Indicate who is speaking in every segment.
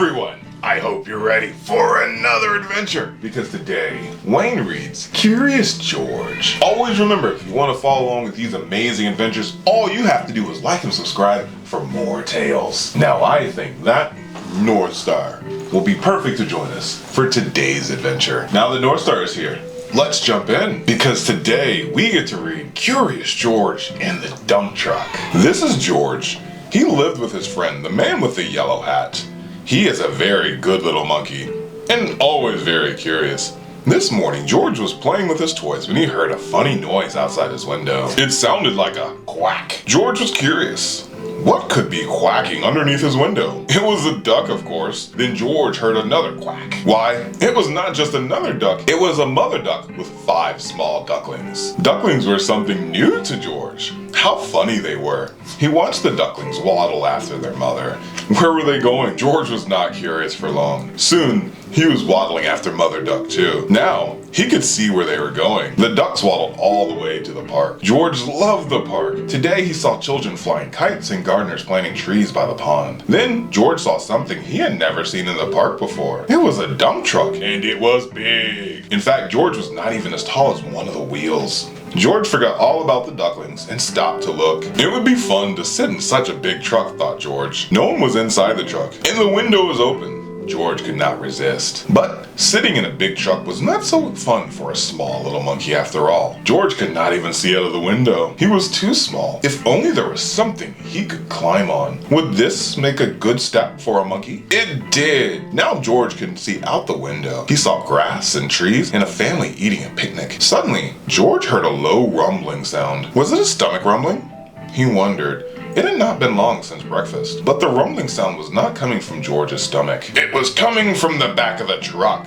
Speaker 1: everyone! I hope you're ready for another adventure, because today, Wayne reads Curious George. Always remember, if you want to follow along with these amazing adventures, all you have to do is like and subscribe for more tales. Now I think that North Star will be perfect to join us for today's adventure. Now the North Star is here. Let's jump in, because today we get to read Curious George and the Dump Truck. This is George. He lived with his friend, the man with the yellow hat. He is a very good little monkey, and always very curious. This morning, George was playing with his toys when he heard a funny noise outside his window. It sounded like a quack. George was curious. What could be quacking underneath his window? It was a duck, of course. Then George heard another quack. Why, it was not just another duck, it was a mother duck with 5 small ducklings. Ducklings were something new to George. How funny they were. He watched the ducklings waddle after their mother. Where were they going? George was not curious for long. Soon, he was waddling after Mother Duck too. Now, he could see where they were going. The ducks waddled all the way to the park. George loved the park. Today he saw children flying kites and gardeners planting trees by the pond. Then George saw something he had never seen in the park before. It was a dump truck, and it was big. In fact, George was not even as tall as one of the wheels. George forgot all about the ducklings and stopped to look. It would be fun to sit in such a big truck, thought George. No one was inside the truck, and the window was open. George could not resist. But sitting in a big truck was not so fun for a small little monkey after all. George could not even see out of the window. He was too small. If only there was something he could climb on. Would this make a good step for a monkey? It did. Now George could see out the window. He saw grass and trees and a family eating a picnic. Suddenly, George heard a low rumbling sound. Was it a stomach rumbling? He wondered. It had not been long since breakfast, but the rumbling sound was not coming from George's stomach. It was coming from the back of the truck.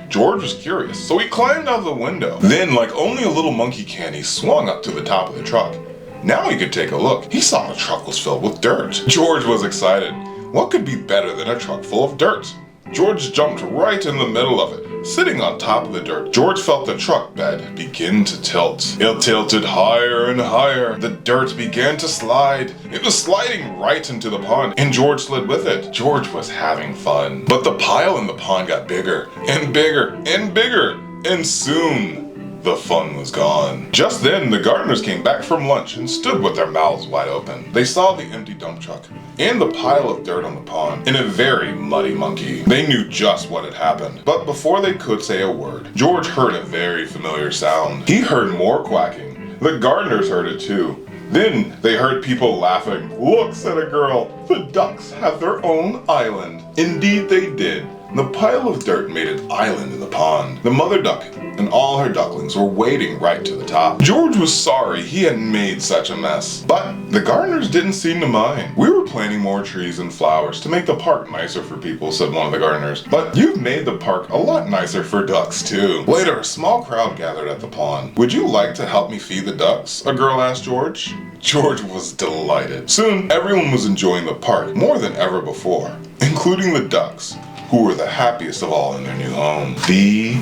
Speaker 1: George was curious, so he climbed out of the window. Then, like only a little monkey can, he swung up to the top of the truck. Now he could take a look. He saw the truck was filled with dirt. George was excited. What could be better than a truck full of dirt? George jumped right in the middle of it. Sitting on top of the dirt, George felt the truck bed begin to tilt. It tilted higher and higher. The dirt began to slide. It was sliding right into the pond, and George slid with it. George was having fun. But the pile in the pond got bigger and bigger and bigger, and soon the fun was gone. Just then, the gardeners came back from lunch and stood with their mouths wide open. They saw the empty dump truck and the pile of dirt on the pond and a very muddy monkey. They knew just what had happened. But before they could say a word, George heard a very familiar sound. He heard more quacking. The gardeners heard it too. Then they heard people laughing. Look, said a girl, the ducks have their own island. Indeed they did. The pile of dirt made an island in the pond. The mother duck and all her ducklings were wading right to the top. George was sorry he had made such a mess, but the gardeners didn't seem to mind. We were planting more trees and flowers to make the park nicer for people, said one of the gardeners. But you've made the park a lot nicer for ducks too. Later, a small crowd gathered at the pond. Would you like to help me feed the ducks? A girl asked George. George was delighted. Soon, everyone was enjoying the park more than ever before, including the ducks, who were the happiest of all in their new home. The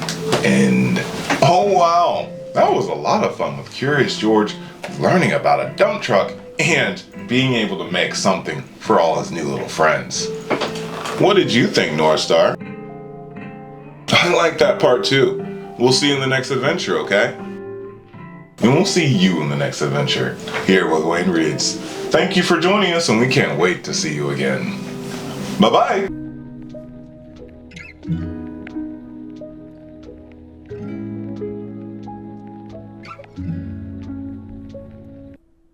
Speaker 1: end. Oh wow, that was a lot of fun with Curious George learning about a dump truck and being able to make something for all his new little friends. What did you think, North Star? I like that part too. We'll see you in the next adventure, okay? And we'll see you in the next adventure here with Wayne Reads. Thank you for joining us, and we can't wait to see you again. Bye-bye!